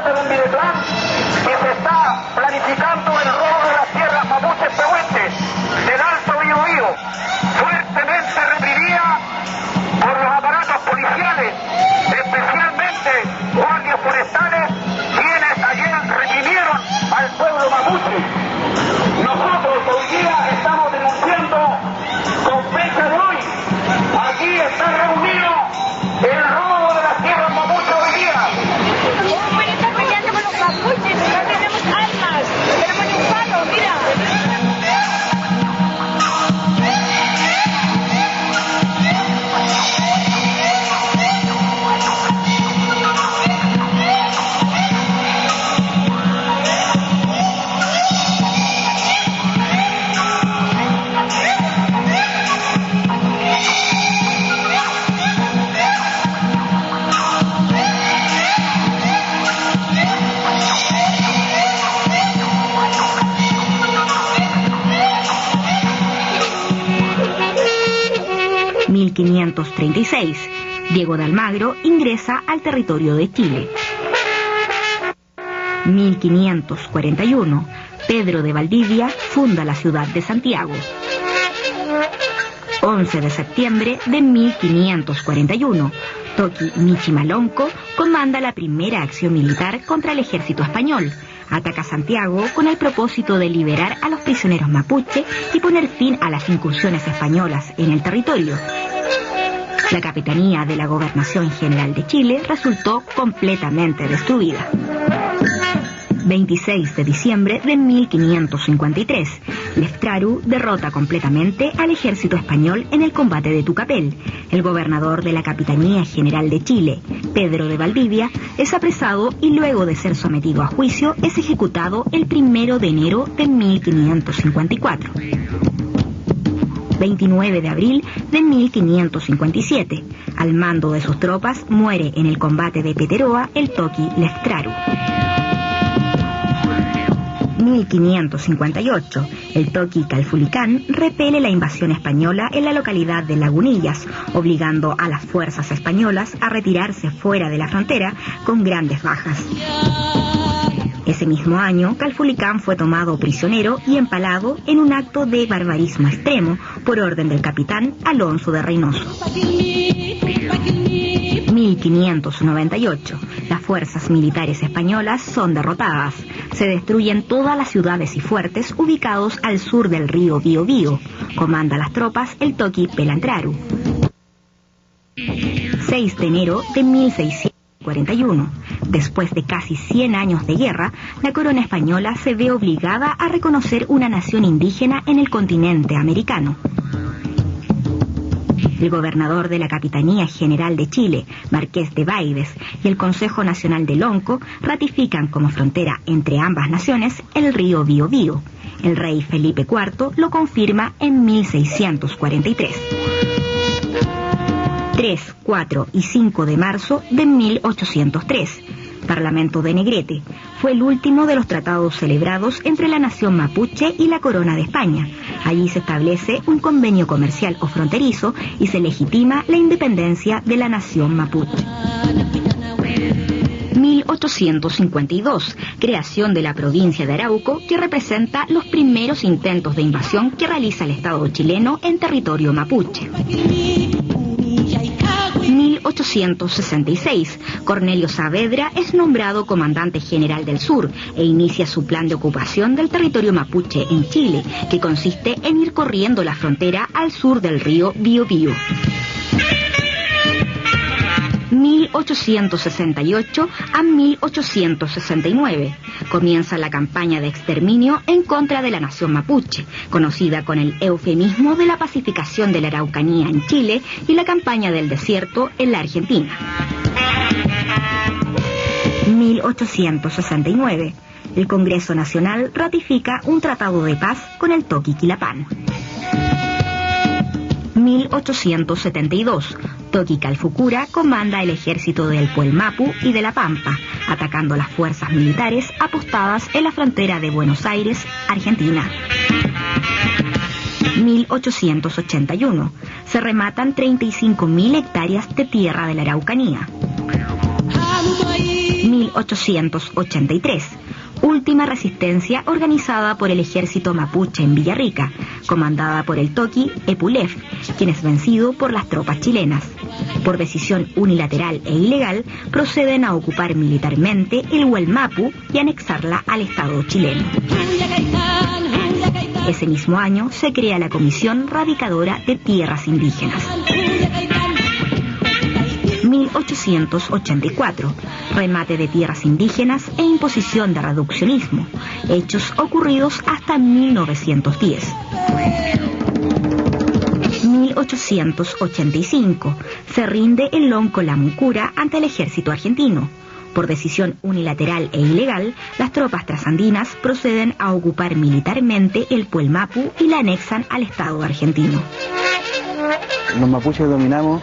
parte de un videoplan que se está planificando el robo de las tierras mapuches pehuenches del Alto Biobío, fuertemente reprimida por los aparatos policiales, especialmente guardias forestales, quienes ayer reprimieron al pueblo mapuche. Nosotros hoy día estamos denunciando con fecha de hoy, aquí está reunido el robo de las tierras mapuches hoy día. ¿Cómo van a estar peleando con los mapuches? No tenemos armas, no tenemos ni un palo, mira. 1536, Diego de Almagro ingresa al territorio de Chile. 1541, Pedro de Valdivia funda la ciudad de Santiago. 11 de septiembre de 1541, Toki Michimalonco comanda la primera acción militar contra el ejército español. Ataca Santiago con el propósito de liberar a los prisioneros mapuche y poner fin a las incursiones españolas en el territorio. La capitanía de la Gobernación General de Chile resultó completamente destruida. 26 de diciembre de 1553, Leftraru derrota completamente al ejército español en el combate de Tucapel. El gobernador de la Capitanía General de Chile, Pedro de Valdivia, es apresado y luego de ser sometido a juicio es ejecutado el 1 de enero de 1554. 29 de abril de 1557, al mando de sus tropas muere en el combate de Peteroa el Toki Leftraru. 1558, el Toki Calfulicán repele la invasión española en la localidad de Lagunillas, obligando a las fuerzas españolas a retirarse fuera de la frontera con grandes bajas. Ese mismo año, Calfulicán fue tomado prisionero y empalado en un acto de barbarismo extremo por orden del capitán Alonso de Reynoso. 1598, las fuerzas militares españolas son derrotadas. Se destruyen todas las ciudades y fuertes ubicados al sur del río Biobío. Comanda las tropas el Toki Pelantraru. 6 de enero de 1641. Después de casi 100 años de guerra, la corona española se ve obligada a reconocer una nación indígena en el continente americano. El gobernador de la Capitanía General de Chile, Marqués de Baides, y el Consejo Nacional de Lonco ratifican como frontera entre ambas naciones el río Biobío. El rey Felipe IV lo confirma en 1643. 3, 4 y 5 de marzo de 1803. Parlamento de Negrete. Fue el último de los tratados celebrados entre la nación mapuche y la corona de España. Allí se establece un convenio comercial o fronterizo y se legitima la independencia de la nación mapuche. 1852, creación de la provincia de Arauco, que representa los primeros intentos de invasión que realiza el Estado chileno en territorio mapuche. 1866, Cornelio Saavedra es nombrado comandante general del sur e inicia su plan de ocupación del territorio mapuche en Chile, que consiste en ir corriendo la frontera al sur del río Biobío. 1868 a 1869. Comienza la campaña de exterminio en contra de la nación mapuche, conocida con el eufemismo de la pacificación de la Araucanía en Chile y la campaña del desierto en la Argentina. 1869. El Congreso Nacional ratifica un tratado de paz con el Toki Quilapán. 1872. Toki Calfucura comanda el ejército del Puelmapu y de la Pampa, atacando las fuerzas militares apostadas en la frontera de Buenos Aires, Argentina. 1881. Se rematan 35.000 hectáreas de tierra de la Araucanía. 1883, última resistencia organizada por el ejército mapuche en Villarrica, comandada por el toqui Epulef, quien es vencido por las tropas chilenas. Por decisión unilateral e ilegal, proceden a ocupar militarmente el Huelmapu y anexarla al Estado chileno. Ese mismo año se crea la Comisión Radicadora de Tierras Indígenas. 1884, remate de tierras indígenas e imposición de reduccionismo, hechos ocurridos hasta 1910. 1885, se rinde el Lonco Lamucura ante el ejército argentino. Por decisión unilateral e ilegal, las tropas trasandinas proceden a ocupar militarmente el Puelmapu y la anexan al Estado argentino. Los mapuches dominamos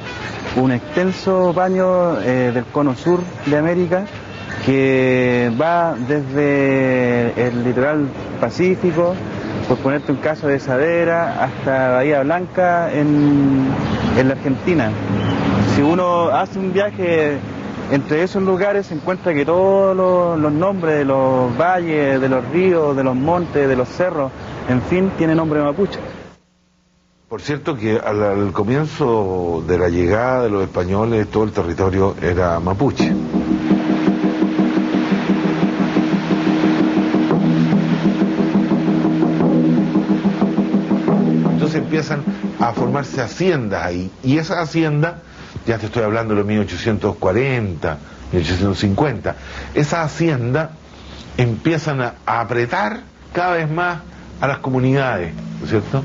un extenso paño del cono sur de América que va desde el litoral pacífico, por ponerte un caso de Saavedra, hasta Bahía Blanca en la Argentina. Si uno hace un viaje entre esos lugares, se encuentra que todos los nombres de los valles, de los ríos, de los montes, de los cerros, en fin, tienen nombre mapuche. Por cierto que al comienzo de la llegada de los españoles, todo el territorio era mapuche. Entonces empiezan a formarse haciendas ahí, y esas haciendas, ya te estoy hablando de los 1840, 1850, esas haciendas empiezan a apretar cada vez más a las comunidades, ¿no es cierto?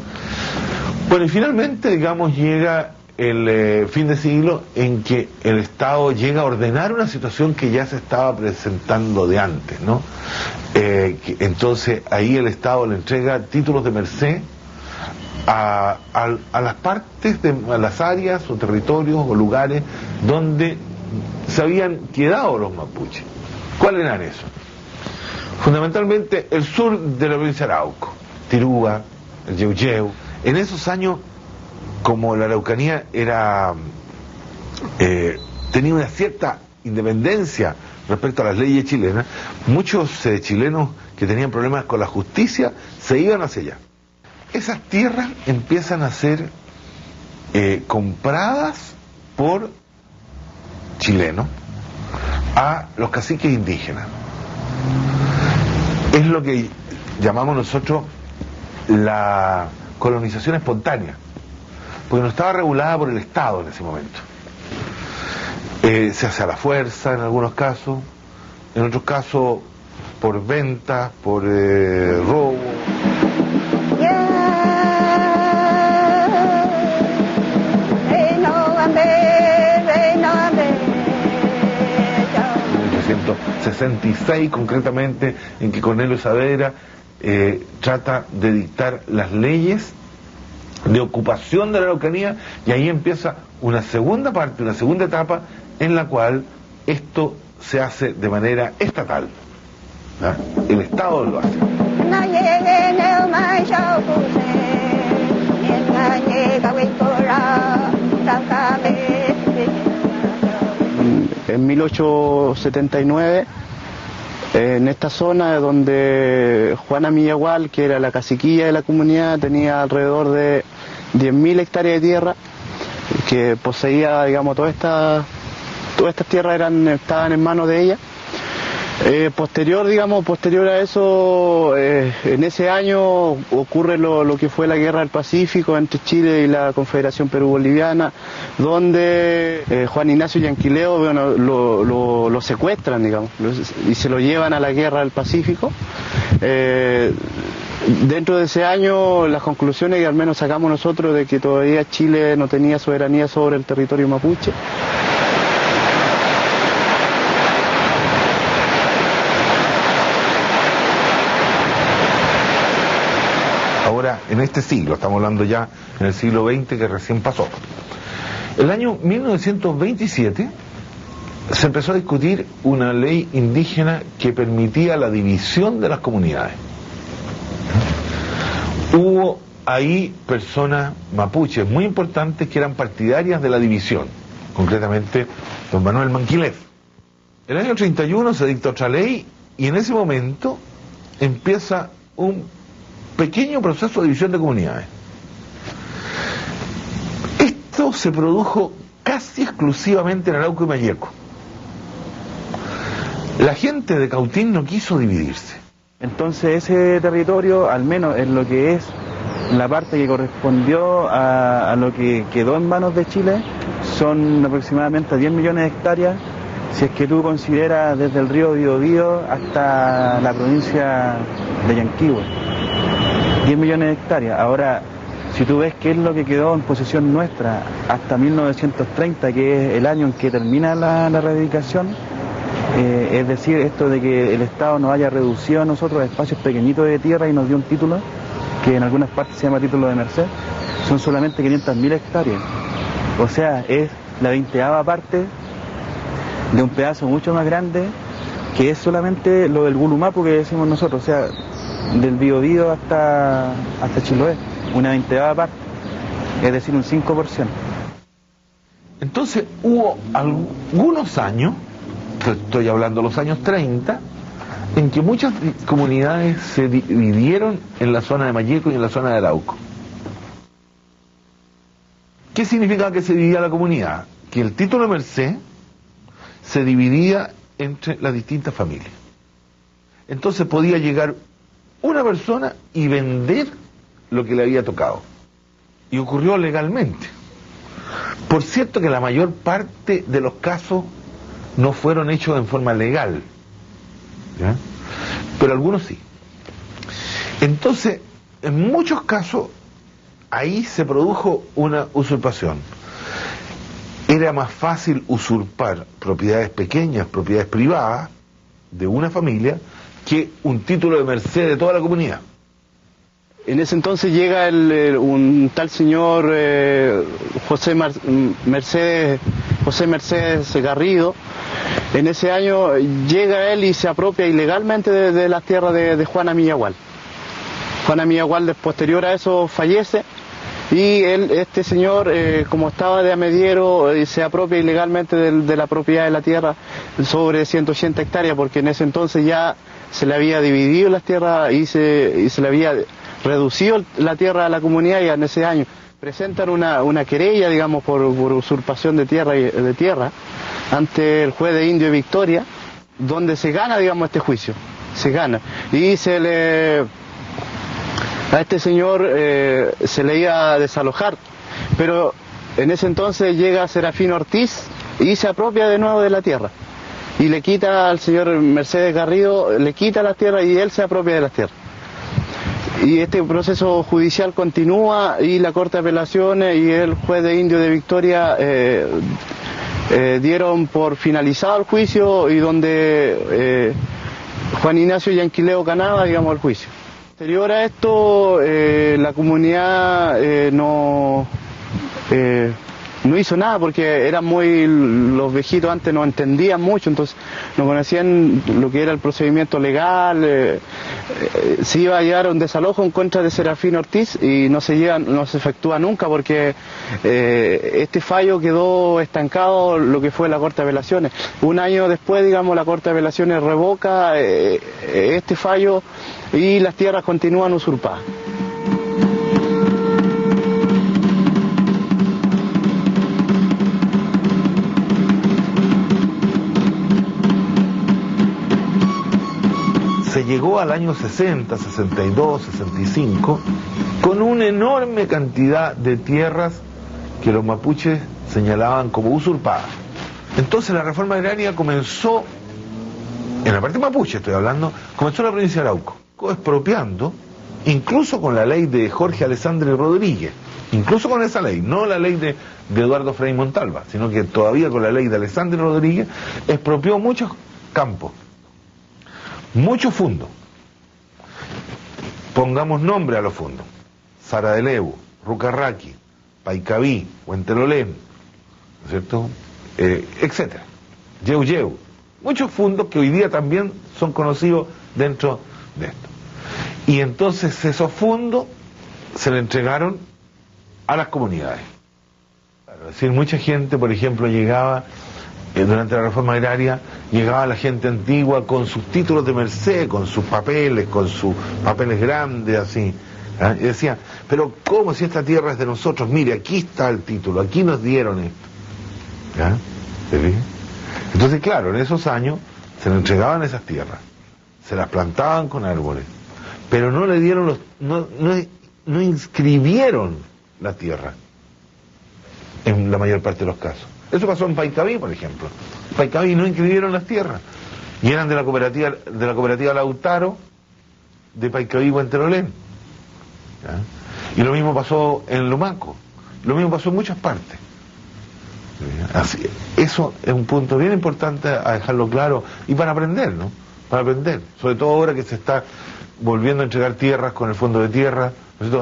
Bueno, y finalmente, digamos, llega el fin de siglo en que el Estado llega a ordenar una situación que ya se estaba presentando de antes, ¿no? Entonces ahí el Estado le entrega títulos de merced a las partes, a las áreas o territorios o lugares donde se habían quedado los mapuches. ¿Cuáles eran esos? Fundamentalmente el sur de la provincia de Arauco, Tirúa, el Yeuyeu. En esos años, como la Araucanía tenía una cierta independencia respecto a las leyes chilenas, muchos chilenos que tenían problemas con la justicia se iban hacia allá. Esas tierras empiezan a ser compradas por chilenos a los caciques indígenas. Es lo que llamamos nosotros la colonización espontánea, porque no estaba regulada por el Estado en ese momento. Se hace a la fuerza en algunos casos, en otros casos por venta, por robo. En 1866 concretamente, en que Cornelio Saavedra trata de dictar las leyes de ocupación de la Araucanía, y ahí empieza una segunda parte, una segunda etapa en la cual esto se hace de manera estatal, ¿no? El Estado lo hace. En 1879, en esta zona donde Juana Millagual, que era la caciquilla de la comunidad, tenía alrededor de 10.000 hectáreas de tierra, que poseía, digamos, todas estas tierras estaban en manos de ella. Posterior a eso, en ese año ocurre lo que fue la Guerra del Pacífico entre Chile y la Confederación Perú-Boliviana, donde Juan Ignacio Yanquileo, bueno, lo secuestran, digamos, y se lo llevan a la Guerra del Pacífico. Dentro de ese año, las conclusiones que al menos sacamos nosotros de que todavía Chile no tenía soberanía sobre el territorio mapuche. Ahora, en este siglo, estamos hablando ya en el siglo XX que recién pasó. El año 1927 se empezó a discutir una ley indígena que permitía la división de las comunidades. Hubo ahí personas mapuches muy importantes que eran partidarias de la división, concretamente don Manuel Manquilef. El año 31 se dicta otra ley y en ese momento empieza un pequeño proceso de división de comunidades. Esto se produjo casi exclusivamente en Arauco y Mayeco. La gente de Cautín no quiso dividirse. Entonces ese territorio, al menos en lo que es la parte que correspondió a lo que quedó en manos de Chile, son aproximadamente 10 millones de hectáreas, si es que tú consideras desde el río Biobío hasta la provincia de Yanquihue. 10 millones de hectáreas. Ahora, si tú ves qué es lo que quedó en posesión nuestra hasta 1930, que es el año en que termina la reivindicación, es decir, esto de que el Estado nos haya reducido a nosotros espacios pequeñitos de tierra y nos dio un título, que en algunas partes se llama título de merced, son solamente 500.000 hectáreas. O sea, es la 20ª parte de un pedazo mucho más grande, que es solamente lo del Gulumapu que decimos nosotros, o sea, del Biobío hasta Chiloé, una 20ª parte, es decir, un 5%. Entonces hubo algunos años, estoy hablando de los años 30, en que muchas comunidades se dividieron en la zona de Mayeco y en la zona de Arauco. ¿Qué significaba que se dividía la comunidad? Que el título de merced se dividía entre las distintas familias. Entonces podía llegar una persona y vender lo que le había tocado. Y ocurrió legalmente. Por cierto que la mayor parte de los casos no fueron hechos en forma legal, ¿ya? Pero algunos sí. Entonces, en muchos casos, ahí se produjo una usurpación. Era más fácil usurpar propiedades pequeñas, propiedades privadas de una familia, que un título de merced de toda la comunidad. En ese entonces llega un tal señor José Mercedes Garrido. En ese año llega él y se apropia ilegalmente de las tierras de Juana Millagual. Juana Millagual, posterior a eso, fallece y este señor, como estaba de amediero, se apropia ilegalmente de la propiedad de la tierra sobre 180 hectáreas, porque en ese entonces ya se le había dividido las tierras y se le había reducido la tierra a la comunidad, y en ese año presentan una querella, digamos, por usurpación de tierra ante el juez de Indio de Victoria, donde se gana, digamos, este juicio, se gana, y a este señor se le iba a desalojar, pero en ese entonces llega Serafín Ortiz y se apropia de nuevo de la tierra, y le quita al señor Mercedes Garrido, le quita las tierras y él se apropia de las tierras. Y este proceso judicial continúa y la Corte de Apelaciones y el juez de Indio de Victoria dieron por finalizado el juicio, y donde Juan Ignacio Yanquileo ganaba, digamos, el juicio. Posterior a esto, la comunidad no hizo nada, porque los viejitos antes no entendían mucho, entonces no conocían lo que era el procedimiento legal. Se iba a llegar a un desalojo en contra de Serafín Ortiz y no se efectúa nunca, porque este fallo quedó estancado, lo que fue la Corte de Apelaciones. Un año después, digamos, la Corte de Apelaciones revoca este fallo y las tierras continúan usurpadas. Se llegó al año 60, 62, 65, con una enorme cantidad de tierras que los mapuches señalaban como usurpadas. Entonces la reforma agraria comenzó, en la parte mapuche estoy hablando, comenzó en la provincia de Arauco, expropiando, incluso con la ley de Jorge Alessandri Rodríguez, incluso con esa ley, no la ley de Eduardo Frei Montalva, sino que todavía con la ley de Alessandri Rodríguez, expropió muchos campos, muchos fundos. Pongamos nombre a los fundos: Sara de Levo, Rucarraqui, Paicaví, Huentelolén, ¿no es cierto?, etcétera, Yeu, muchos fundos que hoy día también son conocidos dentro de esto. Y entonces esos fondos se le entregaron a las comunidades. Es decir, mucha gente, por ejemplo, llegaba durante la reforma agraria llegaba la gente antigua con sus títulos de merced, con sus papeles grandes así, y decía, pero ¿cómo si esta tierra es de nosotros? Mire, aquí está el título, aquí nos dieron esto. ¿Se fija? Entonces, claro, en esos años se le entregaban esas tierras, se las plantaban con árboles, pero no le dieron no inscribieron la tierra en la mayor parte de los casos. Eso pasó en Paitaví, por ejemplo. En Paitaví no inscribieron las tierras y eran de la cooperativa Lautaro de Paitaví Huentelolén. Y lo mismo pasó en Lumaco, lo mismo pasó en muchas partes. Así, eso es un punto bien importante a dejarlo claro y para aprender, ¿no? Para aprender, sobre todo ahora que se está volviendo a entregar tierras con el fondo de tierra,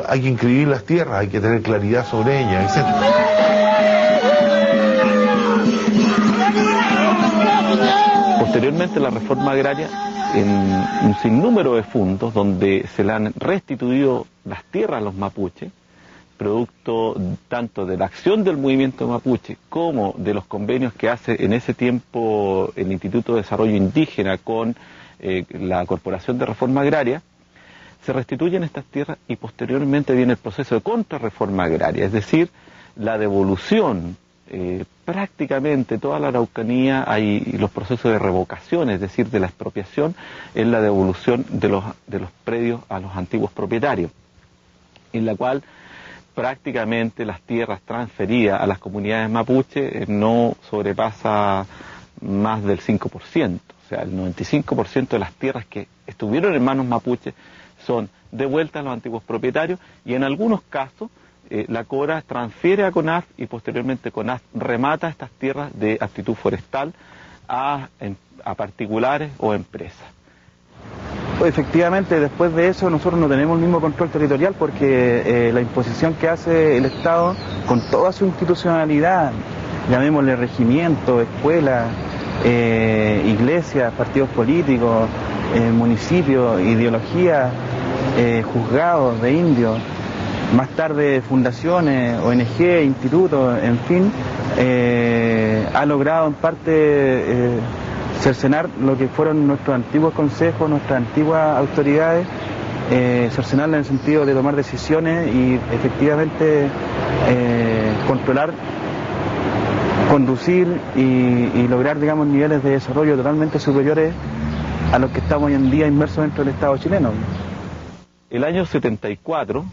hay que inscribir las tierras, hay que tener claridad sobre ellas, etc. Posteriormente la reforma agraria, en un sinnúmero de fundos donde se le han restituido las tierras a los mapuches, producto tanto de la acción del movimiento mapuche como de los convenios que hace en ese tiempo el Instituto de Desarrollo Indígena con la Corporación de Reforma Agraria, se restituyen estas tierras y posteriormente viene el proceso de contrarreforma agraria, es decir, la devolución, prácticamente toda la Araucanía hay los procesos de revocación, es decir, de la expropiación, es la devolución de los predios a los antiguos propietarios, en la cual prácticamente las tierras transferidas a las comunidades mapuche no sobrepasa más del 5%, o sea, el 95% de las tierras que estuvieron en manos mapuche son devueltas a los antiguos propietarios y en algunos casos la CORA transfiere a CONAF y posteriormente CONAF remata estas tierras de aptitud forestal a particulares o empresas. Efectivamente, después de eso nosotros no tenemos el mismo control territorial porque la imposición que hace el Estado con toda su institucionalidad, llamémosle regimiento, escuela, iglesias, partidos políticos, municipios, ideologías, juzgados de indios, más tarde fundaciones, ONG, institutos, en fin, ha logrado en parte cercenar lo que fueron nuestros antiguos consejos, nuestras antiguas autoridades, cercenarla en el sentido de tomar decisiones y efectivamente controlar, conducir y lograr, digamos, niveles de desarrollo totalmente superiores a los que estamos hoy en día inmersos dentro del Estado chileno. El año 74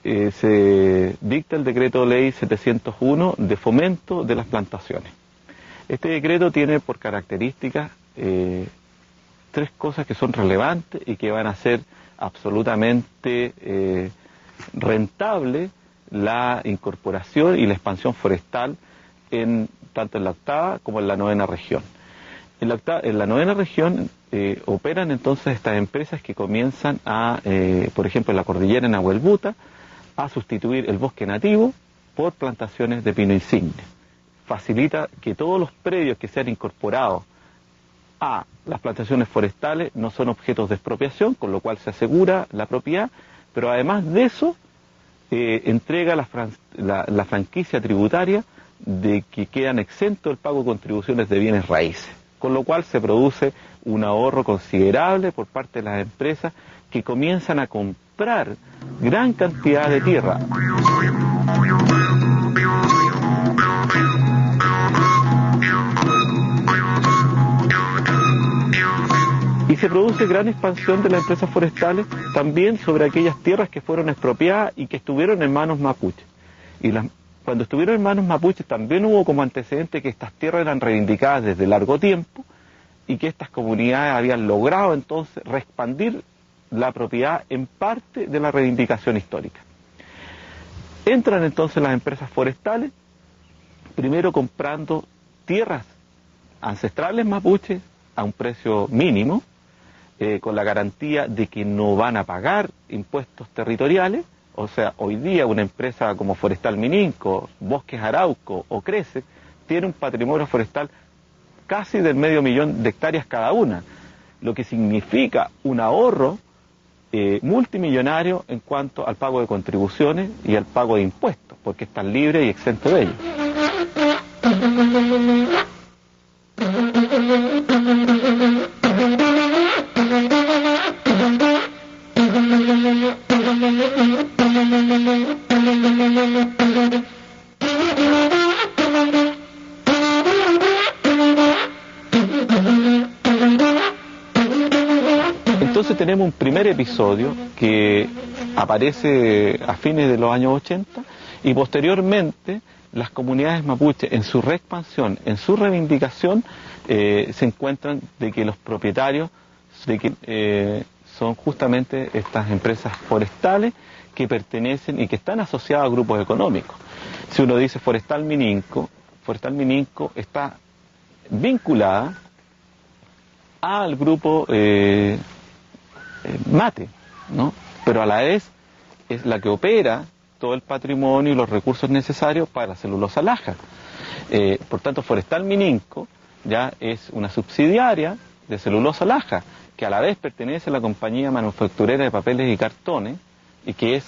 se dicta el decreto ley 701 de fomento de las plantaciones. Este decreto tiene por características tres cosas que son relevantes y que van a hacer absolutamente rentable la incorporación y la expansión forestal tanto en la octava como en la novena región. En la novena región operan entonces estas empresas que comienzan a, por ejemplo, en la cordillera en Nahuelbuta, a sustituir el bosque nativo por plantaciones de pino insigne. Facilita que todos los predios que sean incorporados a las plantaciones forestales no son objetos de expropiación, con lo cual se asegura la propiedad, pero además de eso entrega la franquicia tributaria de que quedan exentos del pago de contribuciones de bienes raíces, con lo cual se produce un ahorro considerable por parte de las empresas que comienzan a comprar gran cantidad de tierra. Y se produce gran expansión de las empresas forestales también sobre aquellas tierras que fueron expropiadas y que estuvieron en manos mapuches. Y cuando estuvieron en manos mapuches también hubo como antecedente que estas tierras eran reivindicadas desde largo tiempo y que estas comunidades habían logrado entonces reexpandir la propiedad en parte de la reivindicación histórica. Entran entonces las empresas forestales, primero comprando tierras ancestrales mapuches a un precio mínimo, con la garantía de que no van a pagar impuestos territoriales. O sea, hoy día una empresa como Forestal Mininco, Bosques Arauco o Crece tiene un patrimonio forestal casi del 500.000 de hectáreas cada una, lo que significa un ahorro multimillonario en cuanto al pago de contribuciones y al pago de impuestos, porque están libres y exentos de ellos. Entonces tenemos un primer episodio que aparece a fines de los años 80 y posteriormente las comunidades mapuches en su reexpansión, en su reivindicación, se encuentran de que los propietarios son justamente estas empresas forestales que pertenecen y que están asociadas a grupos económicos. Si uno dice Forestal Mininco está vinculada al grupo Mate, ¿no? Pero a la vez es la que opera todo el patrimonio y los recursos necesarios para la celulosa laja. Por tanto, Forestal Mininco ya es una subsidiaria de celulosa laja, que a la vez pertenece a la compañía manufacturera de papeles y cartones y que es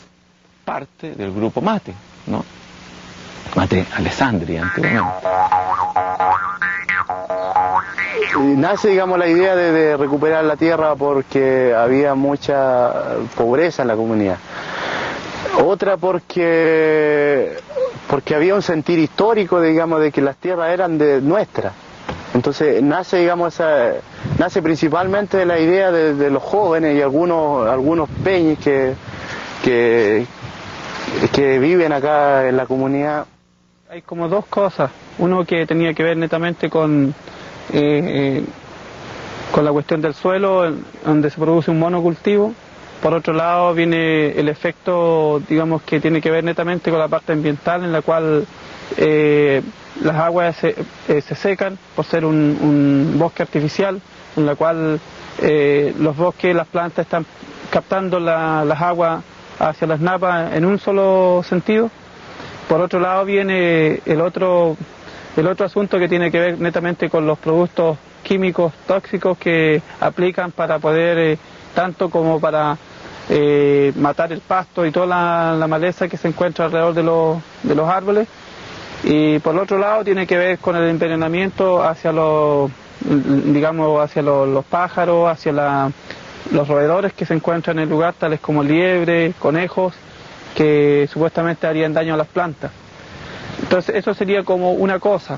parte del grupo Mate, ¿no? Mate Alessandria, antiguamente. Nace, digamos, la idea de recuperar la tierra porque había mucha pobreza en la comunidad. Otra porque había un sentir histórico, digamos, de que las tierras eran de nuestras. Entonces nace, digamos, nace principalmente de la idea de los jóvenes y algunos peñis que viven acá en la comunidad. Hay como dos cosas. Uno que tenía que ver netamente con la cuestión del suelo, donde se produce un monocultivo. Por otro lado viene el efecto, digamos, que tiene que ver netamente con la parte ambiental, en la cual las aguas se secan por ser un bosque artificial, en la cual los bosques, las plantas están captando las aguas hacia las napas en un solo sentido. Por otro lado viene el otro asunto que tiene que ver netamente con los productos químicos tóxicos que aplican para poder, tanto como para matar el pasto y toda la maleza que se encuentra alrededor de los árboles. Y por el otro lado tiene que ver con el envenenamiento hacia los pájaros, hacia los roedores que se encuentran en el lugar, tales como liebres, conejos, que supuestamente harían daño a las plantas. Entonces eso sería como una cosa.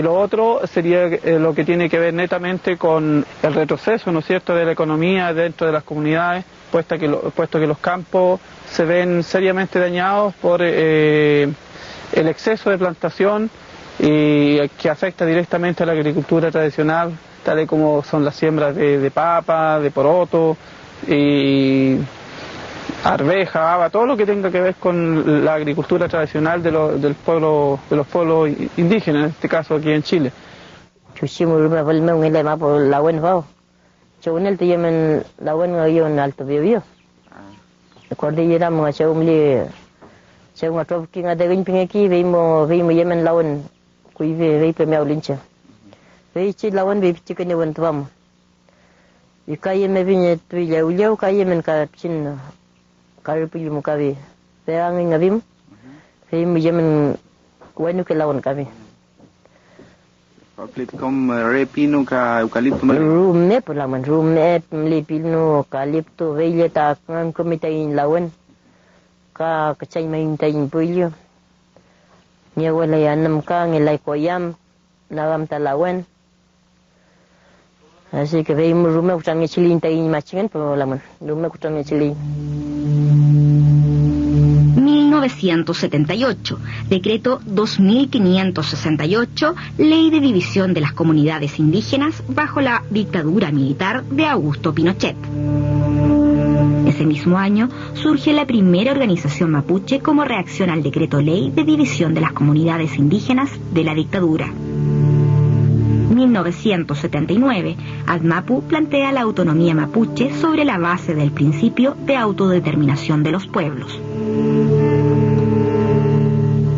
Lo otro sería lo que tiene que ver netamente con el retroceso, ¿no es cierto?, de la economía dentro de las comunidades, puesto que los campos se ven seriamente dañados por el exceso de plantación y que afecta directamente a la agricultura tradicional, tales como son las siembras de papa, de poroto y arveja, haba, todo lo que tenga que ver con la agricultura tradicional de los pueblos indígenas, en este caso aquí en Chile. Mukabi, peangin ngabim, him yemen wenu ke lawan kami. Plit kom repino ka eukalipto mali. Room ne pulaman room ne lepino eukalipto veile ta ngan komitain lawan ka kacai main tain puyo. Nya wala yanam ka ngilai koyam nagam talawan. Así que veimos rumah kutang chilin tain machingan pulaman rumah kutang chilin. 1978, decreto 2568, Ley de División de las Comunidades Indígenas bajo la dictadura militar de Augusto Pinochet. Ese mismo año surge la primera organización mapuche como reacción al decreto Ley de División de las Comunidades Indígenas de la dictadura. 1979, ADMAPU plantea la autonomía mapuche sobre la base del principio de autodeterminación de los pueblos.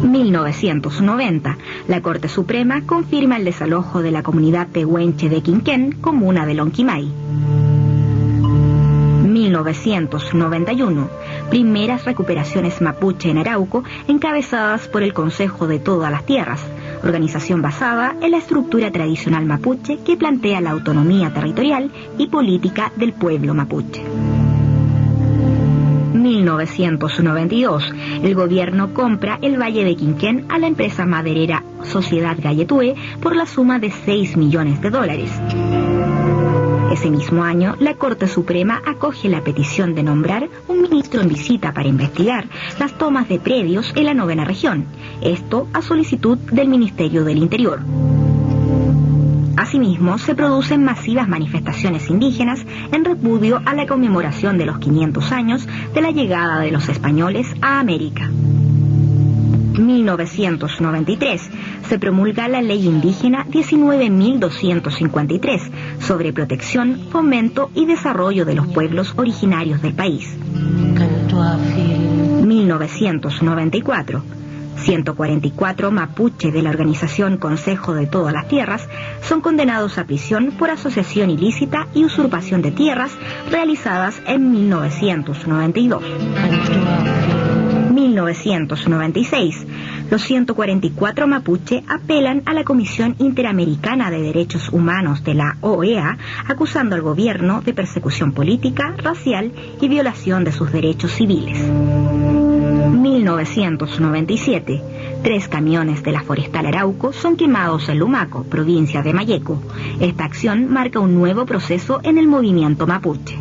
1990, la Corte Suprema confirma el desalojo de la comunidad tehuenche de Quinquén, comuna de Lonquimay. 1991, primeras recuperaciones mapuche en Arauco encabezadas por el Consejo de Todas las Tierras, organización basada en la estructura tradicional mapuche que plantea la autonomía territorial y política del pueblo mapuche. 1992, el gobierno compra el Valle de Quinquén a la empresa maderera Sociedad Galletue por la suma de $6 millones. Ese mismo año, la Corte Suprema acoge la petición de nombrar un ministro en visita para investigar las tomas de predios en la 9ª región, esto a solicitud del Ministerio del Interior. Asimismo, se producen masivas manifestaciones indígenas en repudio a la conmemoración de los 500 años de la llegada de los españoles a América. 1993, se promulga la Ley Indígena 19.253 sobre protección, fomento y desarrollo de los pueblos originarios del país. 1994, 144 mapuche de la organización Consejo de Todas las Tierras son condenados a prisión por asociación ilícita y usurpación de tierras realizadas en 1992. 1996, los 144 mapuche apelan a la Comisión Interamericana de Derechos Humanos de la OEA, acusando al gobierno de persecución política, racial y violación de sus derechos civiles. 1997, 3 camiones de la Forestal Arauco son quemados en Lumaco, provincia de Malleco. Esta acción marca un nuevo proceso en el movimiento mapuche.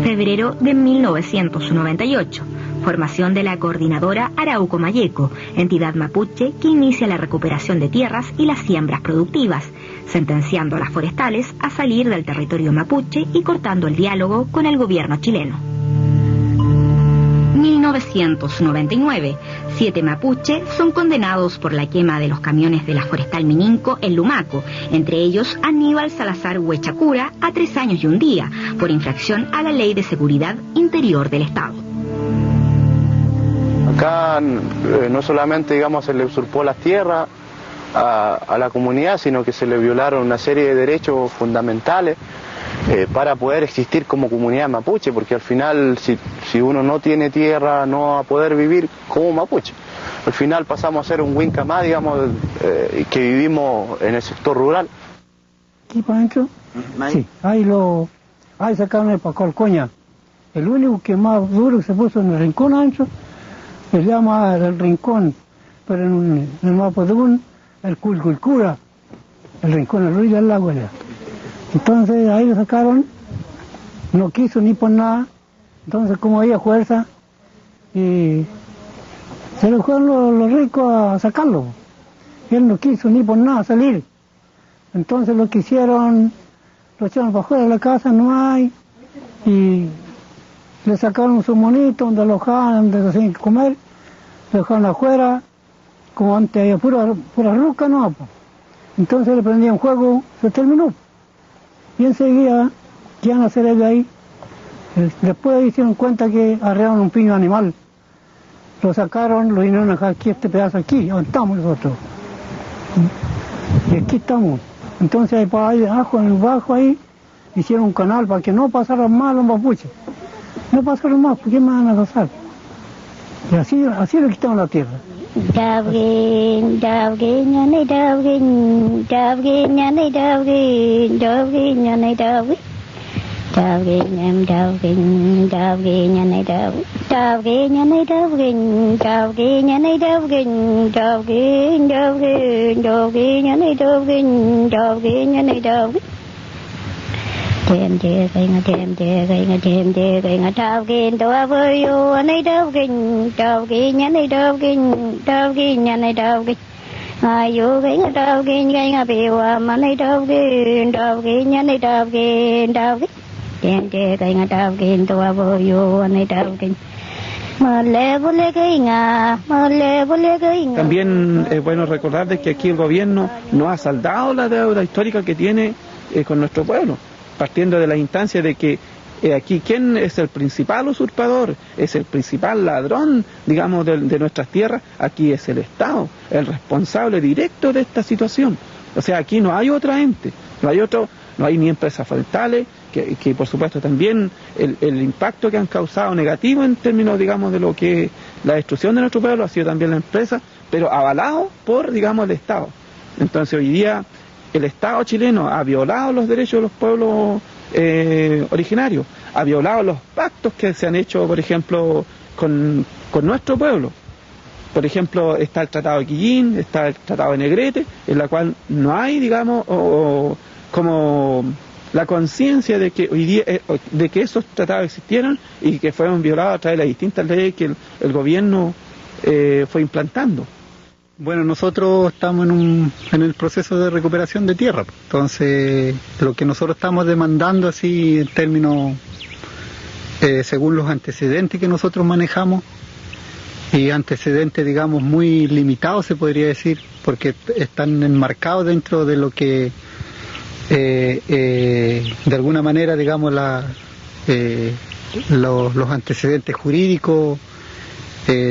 Febrero de 1998, formación de la Coordinadora Arauco Malleco, entidad mapuche que inicia la recuperación de tierras y las siembras productivas, sentenciando a las forestales a salir del territorio mapuche y cortando el diálogo con el gobierno chileno. 1999, 7 mapuche son condenados por la quema de los camiones de la Forestal Mininco en Lumaco, entre ellos Aníbal Salazar Huechacura a 3 años y 1 día, por infracción a la Ley de Seguridad Interior del Estado. Acá no solamente, digamos, se le usurpó las tierras a la comunidad, sino que se le violaron una serie de derechos fundamentales para poder existir como comunidad mapuche, porque al final si uno no tiene tierra no va a poder vivir como mapuche. Al final pasamos a ser un Winca más, digamos, que vivimos en el sector rural. ¿Aquí para adentro? Sí, ahí sacaron el Pacolcoña. El único que más duro se puso en el rincón ancho, se llama el rincón, pero en el Mapudún, el Culculcura, el rincón del Ruiz del Lago. Entonces ahí lo sacaron, no quiso ni por nada, entonces como había fuerza, y se le fueron los ricos a sacarlo. Él no quiso ni por nada salir. Entonces lo que hicieron, lo echaron para afuera de la casa, no hay, y le sacaron su monito donde alojaban, donde se hacían que comer, lo dejaron afuera, como antes había pura ruca, no. Entonces le prendían fuego, se terminó. Y enseguida, ¿qué iban a hacer ellos ahí? Después hicieron cuenta que arrearon un piño animal. Lo sacaron, lo vinieron a dejar aquí, este pedazo aquí, donde estamos nosotros. Y aquí estamos. Entonces ahí para ahí abajo, en el bajo ahí, hicieron un canal para que no pasaran más los mapuches. No pasaron más, ¿por qué me van a pasar? Y así le quitaron la tierra. Thêm chè cây ngà thêm chè cây ngà thêm chè cây ngà trao kinh tao với yêu anh ấy trao kinh nhà này trao kinh nhà này trao kinh ai yêu cây ngà trao kinh biểu mà này trao kinh nhà này trao kinh thêm chè cây ngà trao kinh tao với yêu anh ấy trao kinh. También es bueno recordar de que aquí el gobierno no ha saldado la deuda histórica que tiene con nuestro pueblo, partiendo de la instancia de que aquí quién es el principal usurpador, es el principal ladrón, digamos, de nuestras tierras, aquí es el Estado, el responsable directo de esta situación. O sea, aquí no hay otra ente, no hay ni empresas forestales, que por supuesto también el impacto que han causado negativo en términos, digamos, de lo que la destrucción de nuestro pueblo ha sido también la empresa, pero avalado por, digamos, el Estado. Entonces hoy día el Estado chileno ha violado los derechos de los pueblos originarios, ha violado los pactos que se han hecho, por ejemplo, con nuestro pueblo. Por ejemplo, está el Tratado de Quillín, está el Tratado de Negrete, en la cual no hay, digamos, como la conciencia de que hoy día, de que esos tratados existieron y que fueron violados a través de las distintas leyes que el gobierno fue implantando. Bueno, nosotros estamos en el proceso de recuperación de tierra. Entonces, lo que nosotros estamos demandando así en términos, según los antecedentes que nosotros manejamos, y antecedentes, digamos, muy limitados, se podría decir, porque están enmarcados dentro de lo que, de alguna manera, digamos, los antecedentes jurídicos,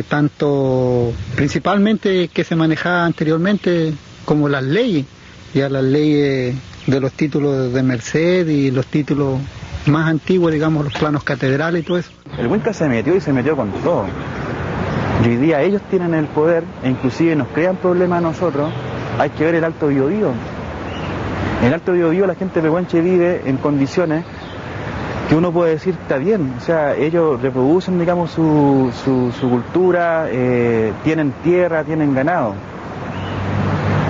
tanto principalmente que se manejaba anteriormente, como las leyes, ya las leyes de los títulos de merced y los títulos más antiguos, digamos, los planos catedrales y todo eso. El Huinca se metió con todo. Y hoy día ellos tienen el poder e inclusive nos crean problemas a nosotros. Hay que ver el Alto Biobío. En el Alto Biobío la gente pehuenche vive en condiciones que uno puede decir está bien. O sea, ellos reproducen, digamos, su cultura, tienen tierra, tienen ganado.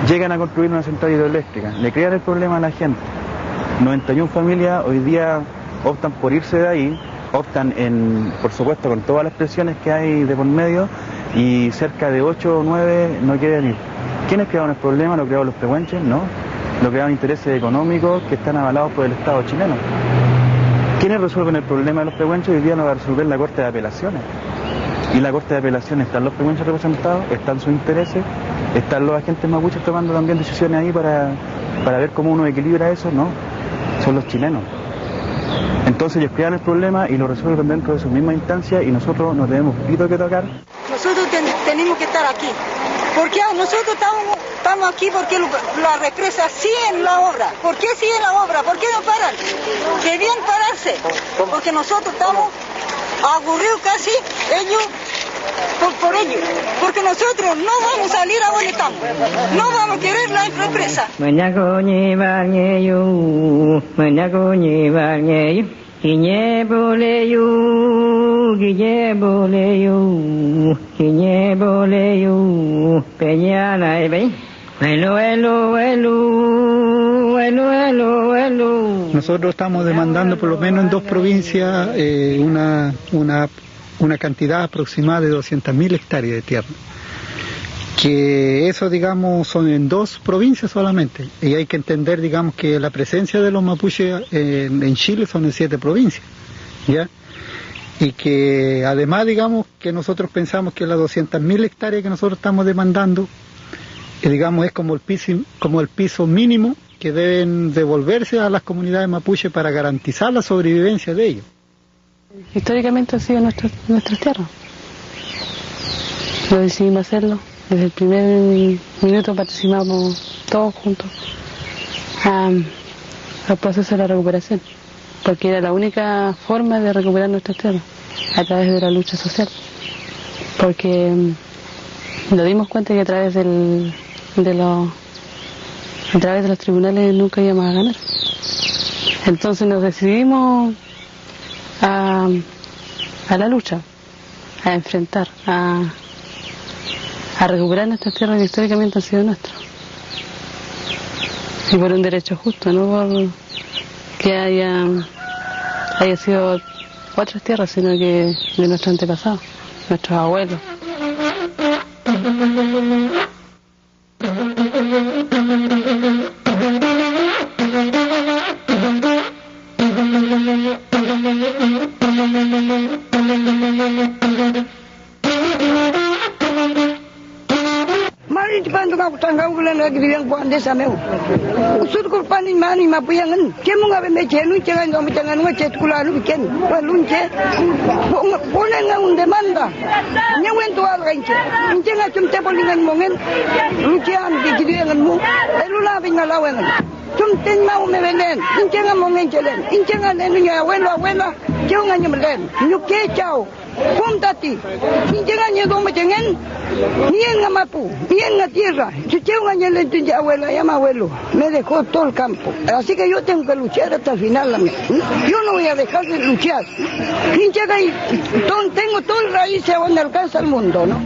Llegan a construir una central hidroeléctrica, le crean el problema a la gente. 91 familias hoy día optan por irse de ahí, optan por supuesto, con todas las presiones que hay de por medio, y cerca de 8 o 9 no quieren ir. ¿Quiénes crearon el problema? ¿Lo crearon los pehuenches? No. Lo crearon intereses económicos que están avalados por el Estado chileno. ¿Quiénes resuelven el problema de los pehuenches? Hoy día lo va a resolver la Corte de Apelaciones. Y la Corte de Apelaciones están los pehuenches representados, están sus intereses, están los agentes mapuches tomando también decisiones ahí para ver cómo uno equilibra eso. No, son los chilenos. Entonces ellos crean el problema y lo resuelven dentro de sus mismas instancias y nosotros no tenemos pito que tocar. Nosotros tenemos que estar aquí, porque nosotros estamos aquí porque la represa sigue en la obra. ¿Por qué sigue la obra? ¿Por qué no paran? Que bien pararse, porque nosotros estamos aburridos casi, ellos por ellos, porque nosotros no vamos a salir a donde estamos, no vamos a querer la represa. Nosotros estamos demandando por lo menos en 2 provincias una cantidad aproximada de 200.000 hectáreas de tierra. Que eso, digamos, son en 2 provincias solamente. Y hay que entender, digamos, que la presencia de los mapuches en Chile son en 7 provincias, ¿ya? Y que además, digamos, que nosotros pensamos que las 200.000 hectáreas que nosotros estamos demandando, digamos, es como el piso mínimo que deben devolverse a las comunidades mapuches para garantizar la sobrevivencia de ellos. Históricamente ha sido nuestras tierras. Lo decidimos hacerlo. Desde el primer minuto participamos todos juntos al proceso de la recuperación, porque era la única forma de recuperar nuestras tierras, a través de la lucha social. Porque nos dimos cuenta que a través de los tribunales nunca íbamos a ganar. Entonces nos decidimos a la lucha, a enfrentar, a recuperar nuestras tierras que históricamente han sido nuestras. Y por un derecho justo, no por que haya sido otras tierras, sino que de nuestros antepasados, nuestros abuelos. Mari dibantu aku tangga bulan lagi bilang buat desa meu. Usut kurpan ini mani mapuyangan. Kemu ngabe mecenu jangan kamu jangan ngecet kulanu bikin. Balunce. Boleh ngaun demanda. Nyawen tua ranche. Jangan cuma tepolingan mongen. Lucian di dengan mu. Elula bingalawan. Cuma ten mau mevelen. Jangan mongen jalan. Jangan enunya wela. Chau ngaño melen, ñu ke chau. Puntati. Llega año me tengan ni en Amapu, ni en la tierra. Si chau ngaño le tuya abuela, llama abuelo. Me dejó todo el campo. Así que yo tengo que luchar hasta el final. Yo no voy a dejar de luchar. Y llega y tengo todo el raíz a donde alcanza el mundo, ¿no?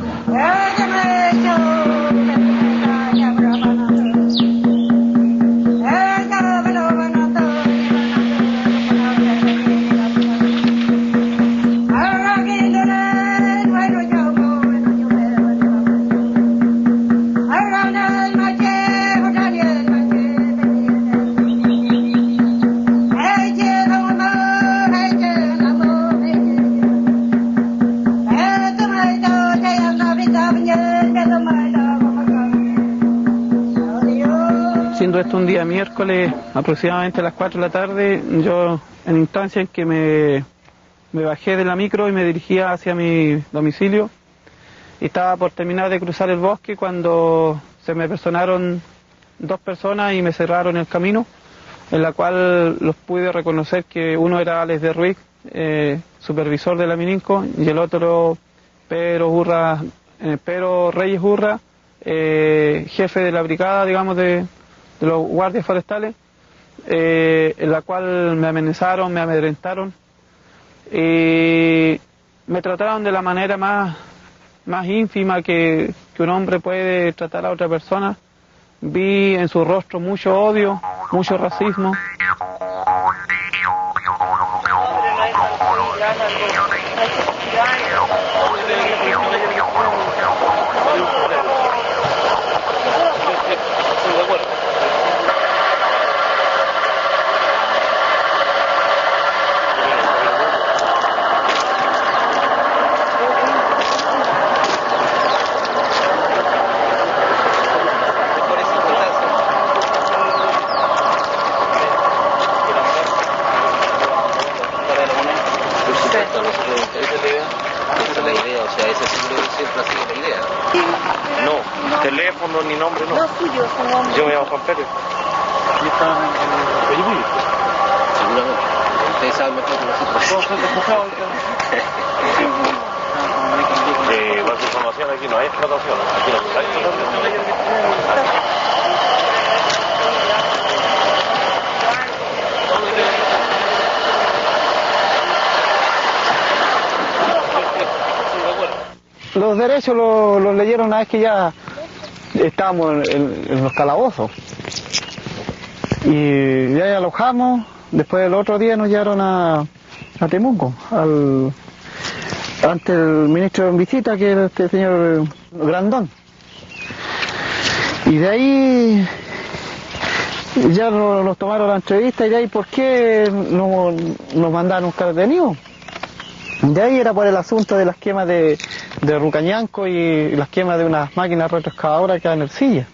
Siendo esto un día miércoles, aproximadamente a las 4 de la tarde, yo en instancia en que me bajé de la micro y me dirigía hacia mi domicilio, y estaba por terminar de cruzar el bosque cuando se me personaron 2 personas y me cerraron el camino, en la cual los pude reconocer que uno era Alex de Ruiz, supervisor de la Mininco, y el otro Pedro Reyes Urra, jefe de la brigada, digamos, de los guardias forestales, en la cual me amenazaron, me amedrentaron y me trataron de la manera más ínfima que un hombre puede tratar a otra persona. Vi en su rostro mucho odio, mucho racismo. Teléfono ni nombre, no. No, tuyo, su nombre. Yo me llamo Juan Pérez. ¿Y están en Pellicuyo? Seguramente. Ustedes saben mejor que nosotros. ¿Todos son despojados? Más información, aquí no hay explotación. Aquí no hay explotación. Los derechos los leyeron una vez que ya estábamos en los calabozos. Y ya alojamos, después el otro día nos llevaron a Temuco, ante el ministro en visita, que era este señor Grandón. Y de ahí ya nos tomaron la entrevista, y de ahí ¿por qué nos mandaron buscar detenidos? De ahí era por el asunto de las quemas de Rucañanco y las quemas de unas máquinas retroexcavadoras que hay en Ercilla.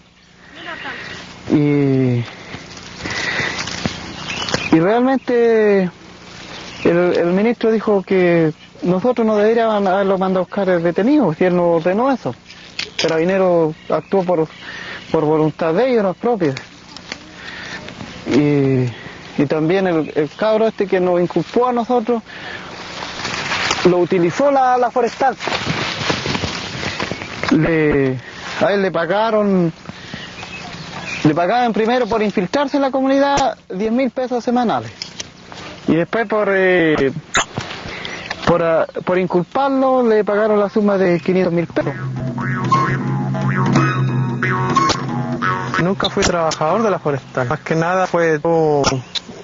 Y realmente el ministro dijo que nosotros no deberíamos haberlo mandado a buscar detenidos, si él no ordenó eso. Carabinero actuó por voluntad de ellos, no propios. Y también el cabro este que nos inculpó a nosotros, lo utilizó la forestal. A él le pagaban primero por infiltrarse en la comunidad 10.000 pesos semanales. Y después por inculparlo le pagaron la suma de 500.000 pesos. Nunca fui trabajador de la forestal. Más que nada fue todo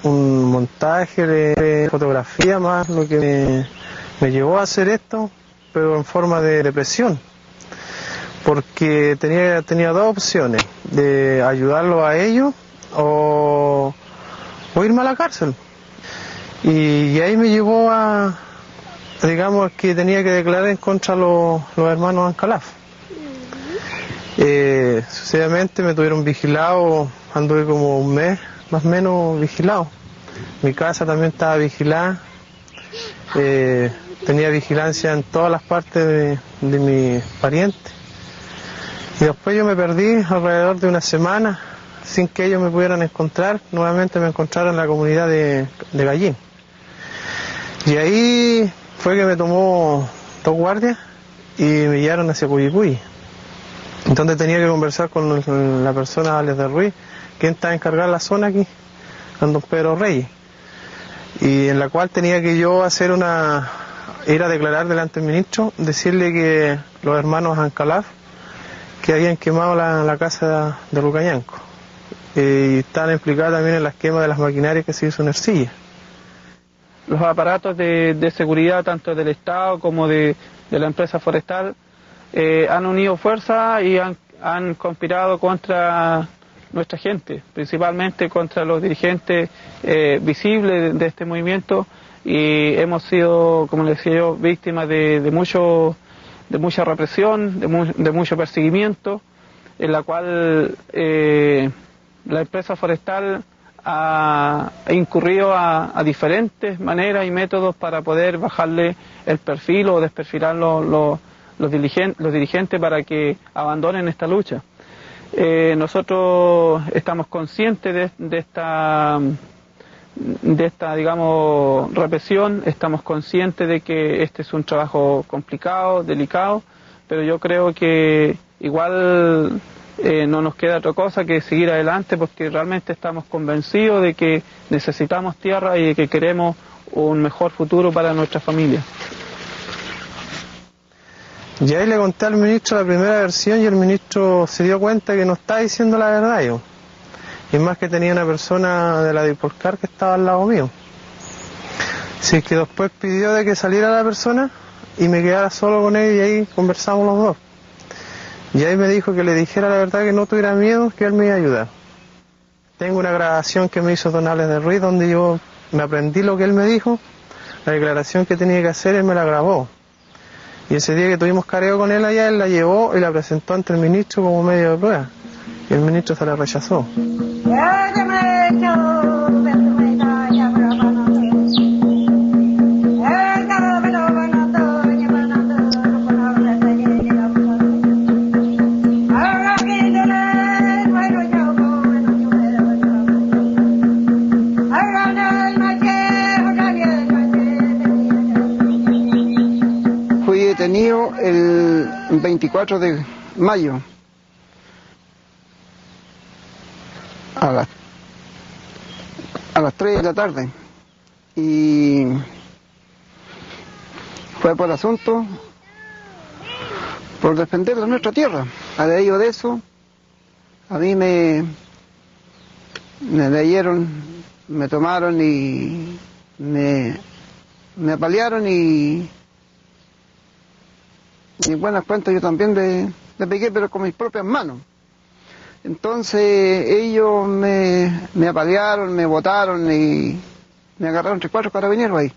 un montaje de fotografía, más lo que me llevó a hacer esto, pero en forma de represión, porque tenía 2 opciones, de ayudarlo a ellos o irme a la cárcel. Y ahí me llevó a, digamos, que tenía que declarar en contra de los hermanos Ancalaf. Sucesivamente me tuvieron vigilado, anduve como un mes más o menos vigilado. Mi casa también estaba vigilada. Tenía vigilancia en todas las partes de mis parientes. Y después yo me perdí alrededor de una semana sin que ellos me pudieran encontrar. Nuevamente me encontraron en la comunidad de Gallín. Y ahí fue que me tomó 2 guardias y me llevaron hacia Cuyucuy. Entonces tenía que conversar con la persona Alex de Ruiz, quien está encargada de la zona aquí, con don Pedro Reyes. Y en la cual tenía que yo ir a declarar delante del ministro, decirle que los hermanos Ancalaf, que habían quemado la casa de Rucañanco. Y están implicados también en la quema de las maquinarias que se hizo en Ercilla. Los aparatos de seguridad, tanto del Estado como de la empresa forestal, han unido fuerzas y han conspirado contra nuestra gente, principalmente contra los dirigentes visibles de este movimiento, y hemos sido, como les decía yo, víctimas de mucha represión, de mucho perseguimiento, en la cual la empresa forestal ha incurrido a diferentes maneras y métodos para poder bajarle el perfil o desperfilar los dirigentes para que abandonen esta lucha. Nosotros estamos conscientes de esta, digamos, represión, estamos conscientes de que este es un trabajo complicado, delicado, pero yo creo que igual no nos queda otra cosa que seguir adelante, porque realmente estamos convencidos de que necesitamos tierra y de que queremos un mejor futuro para nuestra familia. Y ahí le conté al ministro la primera versión y el ministro se dio cuenta que no estaba diciendo la verdad yo. Y más que tenía una persona de la Dipolcar que estaba al lado mío. Así que después pidió de que saliera la persona y me quedara solo con él, y ahí conversamos los dos. Y ahí me dijo que le dijera la verdad, que no tuviera miedo, que él me iba a ayudar. Tengo una grabación que me hizo don Alex de Ruiz, donde yo me aprendí lo que él me dijo, la declaración que tenía que hacer, él me la grabó. Y ese día que tuvimos careo con él allá, él la llevó y la presentó ante el ministro como medio de prueba. Y el ministro se la rechazó. Detenido el 24 de mayo a las 3 de la tarde, y fue por asunto por defender de nuestra tierra. A ello de eso, a mí me leyeron, me tomaron y me apalearon, y en buenas cuentas yo también le pegué, pero con mis propias manos. Entonces ellos me apalearon, me botaron y me agarraron 3 o 4 carabineros ahí.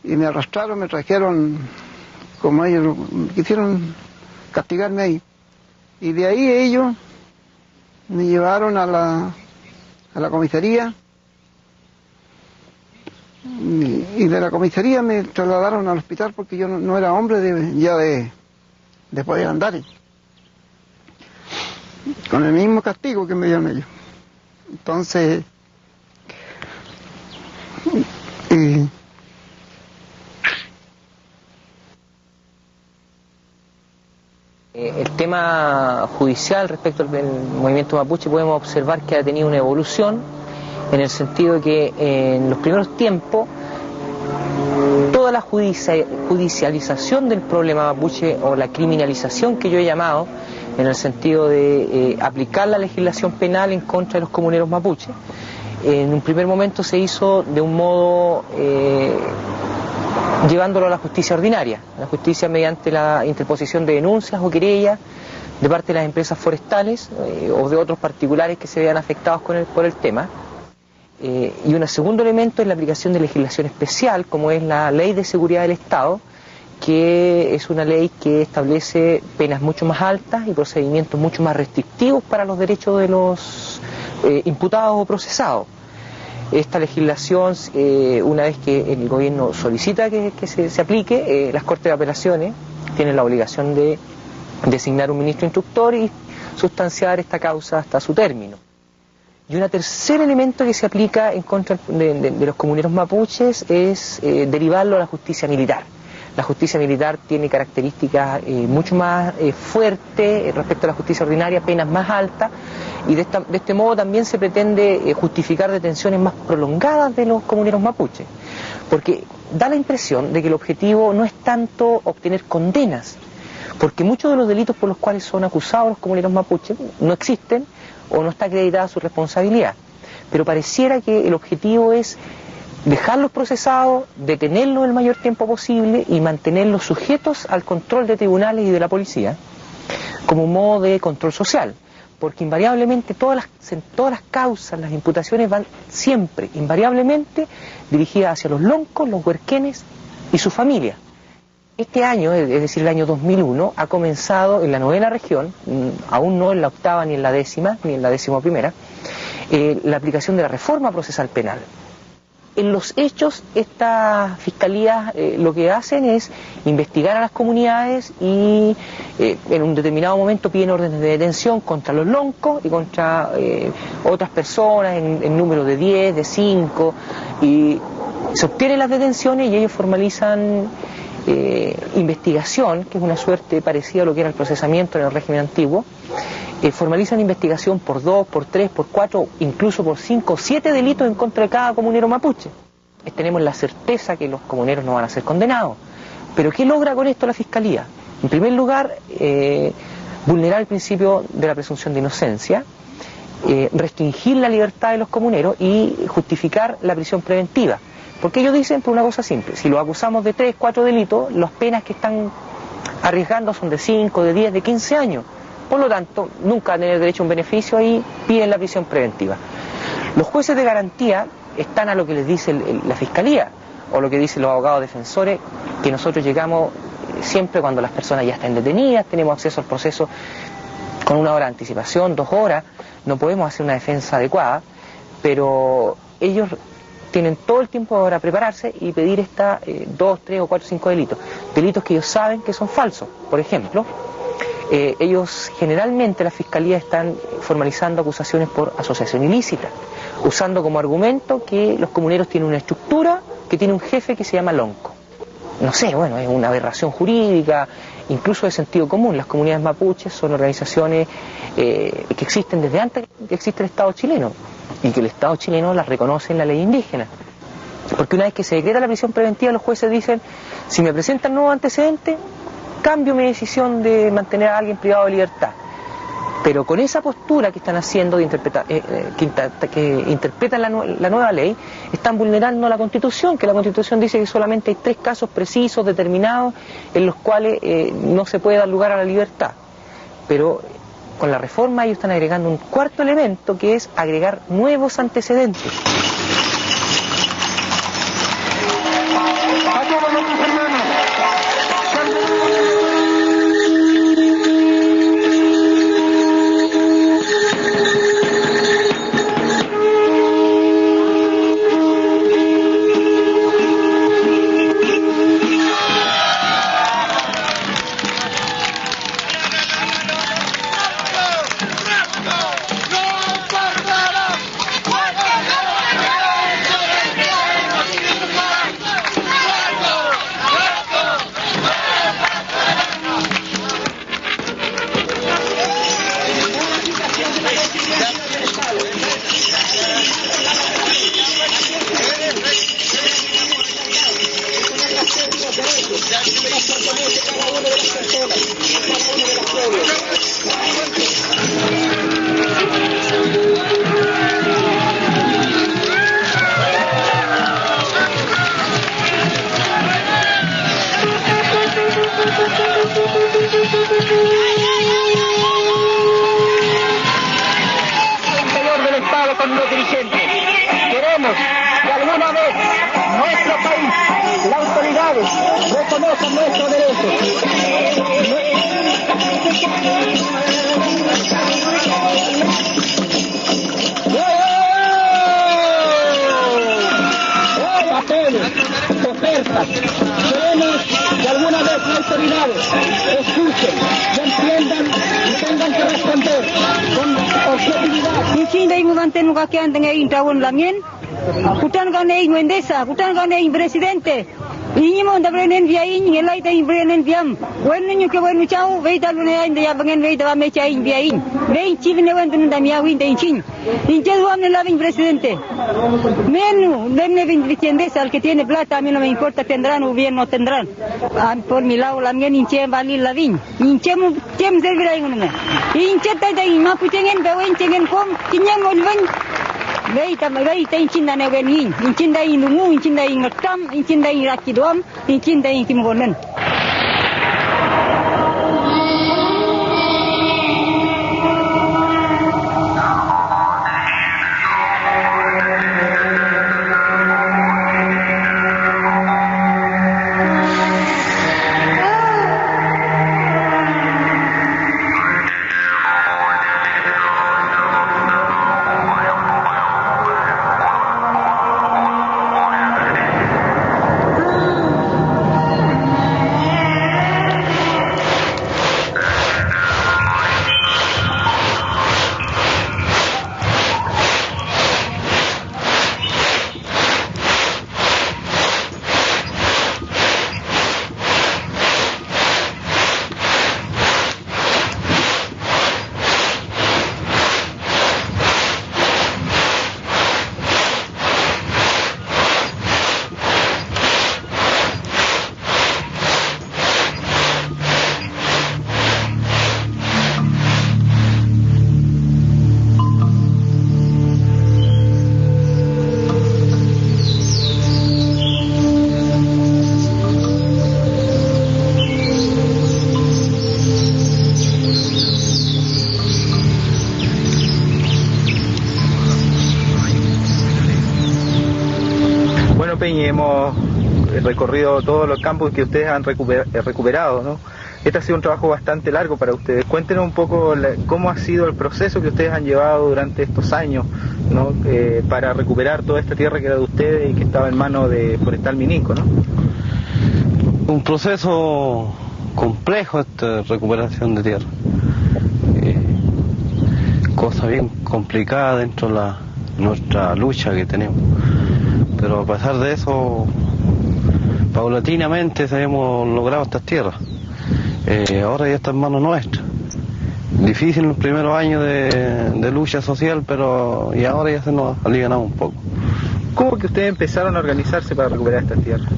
Y me arrastraron, me trajeron, como ellos quisieron castigarme ahí. Y de ahí ellos me llevaron a la comisaría. Y de la comisaría me trasladaron al hospital, porque yo no era hombre de poder andar, con el mismo castigo que me dieron ellos. Entonces el tema judicial respecto al movimiento mapuche, podemos observar que ha tenido una evolución, en el sentido de que en los primeros tiempos toda la judicialización del problema mapuche, o la criminalización que yo he llamado, en el sentido de aplicar la legislación penal en contra de los comuneros mapuches, en un primer momento se hizo de un modo llevándolo a la justicia ordinaria, la justicia mediante la interposición de denuncias o querellas de parte de las empresas forestales o de otros particulares que se vean afectados por el tema. Y un segundo elemento es la aplicación de legislación especial, como es la Ley de Seguridad del Estado, que es una ley que establece penas mucho más altas y procedimientos mucho más restrictivos para los derechos de los imputados o procesados. Esta legislación, una vez que el gobierno solicita que se aplique, las Cortes de Apelaciones tienen la obligación de designar un ministro instructor y sustanciar esta causa hasta su término. Y un tercer elemento que se aplica en contra de los comuneros mapuches es derivarlo a la justicia militar. La justicia militar tiene características mucho más fuertes respecto a la justicia ordinaria, penas más altas, y de este modo también se pretende justificar detenciones más prolongadas de los comuneros mapuches, porque da la impresión de que el objetivo no es tanto obtener condenas, porque muchos de los delitos por los cuales son acusados los comuneros mapuches no existen o no está acreditada su responsabilidad, pero pareciera que el objetivo es dejarlos procesados, detenerlos el mayor tiempo posible y mantenerlos sujetos al control de tribunales y de la policía como un modo de control social, porque invariablemente todas las causas, las imputaciones van siempre, invariablemente, dirigidas hacia los loncos, los huerquenes y su familia. Este año, es decir, el año 2001, ha comenzado en la 9ª región, aún no en la 8ª ni en la 10ª, ni en la 11ª, la aplicación de la reforma procesal penal. En los hechos, estas fiscalías lo que hacen es investigar a las comunidades y en un determinado momento piden órdenes de detención contra los loncos y contra otras personas en número de 10, de 5, y se obtienen las detenciones y ellos formalizan investigación, que es una suerte parecida a lo que era el procesamiento en el régimen antiguo. Formalizan investigación por 2, por 3, por 4, incluso por 5 o 7 delitos en contra de cada comunero mapuche. Tenemos la certeza que los comuneros no van a ser condenados. Pero ¿qué logra con esto la Fiscalía? En primer lugar, vulnerar el principio de la presunción de inocencia, restringir la libertad de los comuneros y justificar la prisión preventiva. Porque ellos dicen por una cosa simple: si los acusamos de 3, 4 delitos, las penas que están arriesgando son de 5, de 10, de 15 años. Por lo tanto, nunca van a tener derecho a un beneficio y piden la prisión preventiva. Los jueces de garantía están a lo que les dice la Fiscalía o lo que dicen los abogados defensores, que nosotros llegamos siempre cuando las personas ya están detenidas, tenemos acceso al proceso con 1 hora de anticipación, 2 horas, no podemos hacer una defensa adecuada, pero ellos tienen todo el tiempo para prepararse y pedir 2, 3 o 4, 5 delitos. Delitos que ellos saben que son falsos. Por ejemplo, ellos generalmente, la Fiscalía, están formalizando acusaciones por asociación ilícita, usando como argumento que los comuneros tienen una estructura que tiene un jefe que se llama lonco. No sé, bueno, es una aberración jurídica, incluso de sentido común. Las comunidades mapuches son organizaciones que existen desde antes que existe el Estado chileno, y que el Estado chileno las reconoce en la ley indígena. Porque una vez que se decreta la prisión preventiva, los jueces dicen: si me presentan nuevos antecedentes, cambio mi decisión de mantener a alguien privado de libertad. Pero con esa postura que están haciendo, que interpretan la nueva ley, están vulnerando la Constitución, que la Constitución dice que solamente hay 3 casos precisos, determinados, en los cuales no se puede dar lugar a la libertad. Pero con la reforma ellos están agregando un 4º elemento, que es agregar nuevos antecedentes. Interior del Estado con los dirigentes. Queremos que alguna vez nuestro país, las autoridades, reconozcan nuestros derechos. Papeles, ofertas. Queremos que alguna vez las autoridades escuchen y entiendan y tengan que responder con objetividad. Chinda y mantén nunca que anden ahí en la mien. Kutan gane ing Mendesa, kutan gane ing presidente. Ini mo da brenen via ing ngelai da ing brenen viam. Wen nyu ke wen chau ve da lune inde ya bangen ve da me cha ing via ing. Ve chivne wen dun da mia win da ing chin. Inche duam ne laving presidente. Menu, ne vin vicendesa al que tiene plata, a mí no me importa tendrán o bien no tendrán. Por mi lado la mien inche vali la vin. Inche mu tem servirá ing ne. Inche ta da ing ma putengen be wen tengen kom kinyang olven. Veita inchinda ne venin, inchinda inumu, inchinda ingakam, inchinda irakidoam, inchinda inkimgonen. Hemos recorrido todos los campos que ustedes han recuperado, ¿no? Este ha sido un trabajo bastante largo para ustedes. Cuéntenos un poco cómo ha sido el proceso que ustedes han llevado durante estos años, ¿no? Para recuperar toda esta tierra que era de ustedes y que estaba en manos de Forestal Mininco, ¿no? Un proceso complejo esta recuperación de tierra. Cosa bien complicada dentro de nuestra lucha que tenemos. Pero a pesar de eso, paulatinamente hemos logrado estas tierras. Ahora ya está en manos nuestras. Difícil en los primeros años de lucha social, pero y ahora ya se nos ha alivianado un poco. ¿Cómo que ustedes empezaron a organizarse para recuperar estas tierras?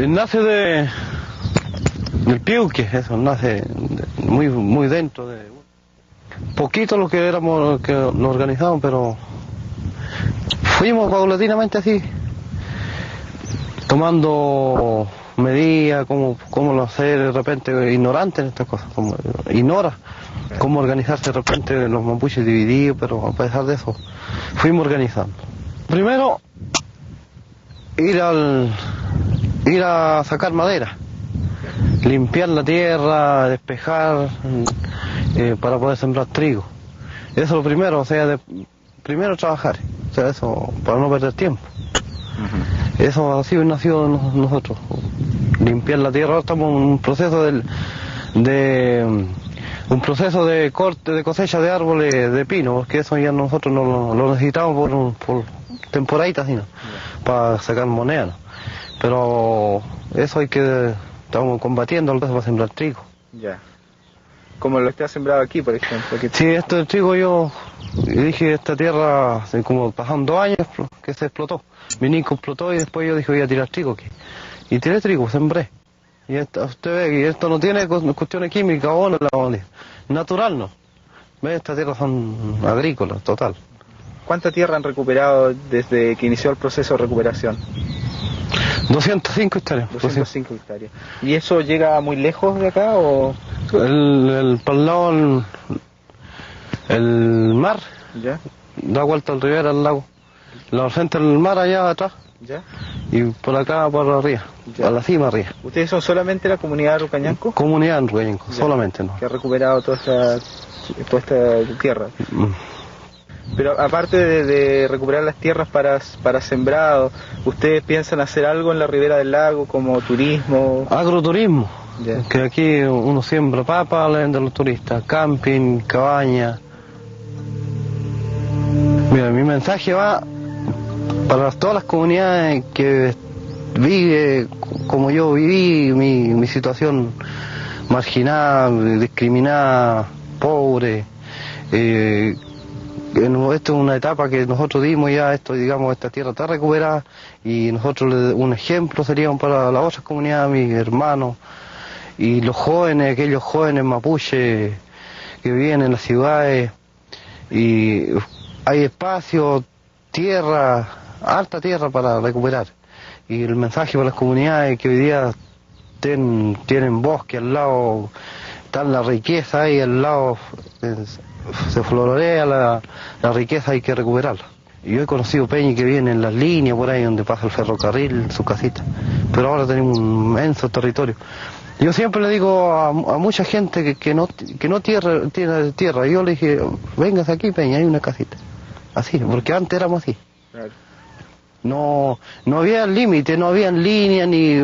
Nace del piuque, eso, nace muy dentro de... Poquito lo que éramos, que lo organizamos, pero... Fuimos paulatinamente así, tomando medidas, cómo lo hacer de repente, ignorante en estas cosas, ignora cómo organizarse de repente los mapuches divididos, pero a pesar de eso, fuimos organizando. Primero, ir a sacar madera, limpiar la tierra, despejar, para poder sembrar trigo. Eso es lo primero, o sea, primero trabajar. O sea, eso, para no perder tiempo. Eso ha sido nacido de nosotros. Limpiar la tierra. Ahora estamos en un proceso un proceso de corte, de cosecha de árboles de pino, porque eso ya nosotros no lo necesitamos por temporaditas, sino para sacar moneda, ¿no? Pero eso estamos combatiendo el resto para sembrar trigo. Ya. Como lo que ha sembrado aquí, por ejemplo. Sí, este trigo yo dije, esta tierra, hace como pasaron 2 años que se explotó. Mininco explotó y después yo dije, voy a tirar trigo aquí. Y tiré trigo, sembré. Y usted ve que esto no tiene cuestiones químicas o natural, ¿no? ¿Ve? Estas tierras son agrícolas, total. ¿Cuánta tierra han recuperado desde que inició el proceso de recuperación? 205 hectáreas. 205 hectáreas. ¿Y eso llega muy lejos de acá o...? Para el lado, el mar, ¿ya? Da vuelta al ribera, al lago. La frente del mar allá atrás. ¿Ya? Y por acá, por arriba, ya. A la cima arriba. ¿Ustedes son solamente la comunidad de Rucañanco? Comunidad de Rucañanco, ya. Solamente, ¿no? Que ha recuperado toda esta tierra. Pero aparte de recuperar las tierras para sembrado, ¿ustedes piensan hacer algo en la ribera del lago como turismo? Agroturismo, yeah. Que aquí uno siembra papas, le venden a los turistas, camping, cabaña, Mira, mi mensaje va para todas las comunidades que vive como yo viví mi situación marginada, discriminada, pobre. Esto es una etapa que nosotros dimos ya, digamos, esta tierra está recuperada y nosotros un ejemplo seríamos para las otras comunidades, mis hermanos y los jóvenes, aquellos jóvenes mapuches que viven en las ciudades, y hay espacio, tierra, alta tierra para recuperar. Y el mensaje para las comunidades que hoy día tienen bosque al lado, está la riqueza ahí al lado, se florea la riqueza, hay que recuperarla. Yo he conocido peñas que vienen en las líneas por ahí donde pasa el ferrocarril, su casita, pero ahora tenemos un inmenso territorio. Yo siempre le digo a mucha gente que no tiene tierra, yo le dije, vengas aquí peña, hay una casita, así, porque antes éramos así. Claro. No había límite, no habían líneas ni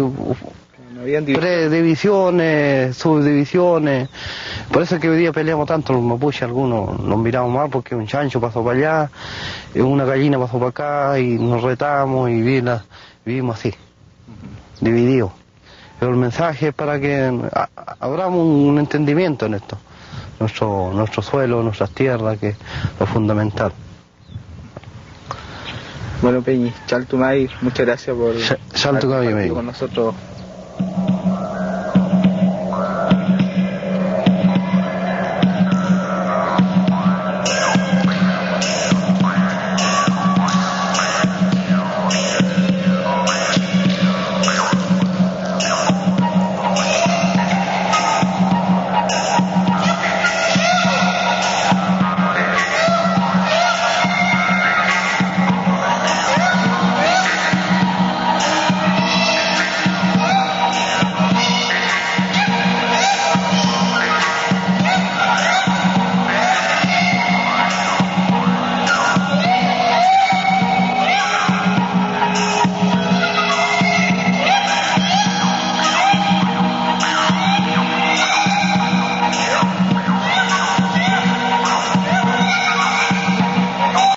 predivisiones, subdivisiones. Por eso es que hoy día peleamos tanto los mapuches, algunos nos miramos mal porque un chancho pasó para allá, una gallina pasó para acá y nos retamos y vivimos así, divididos. Pero el mensaje es para que abramos un entendimiento en esto, nuestro suelo, nuestras tierras, que es lo fundamental. Bueno, Peñi, Chaltumay, muchas gracias por estar con nosotros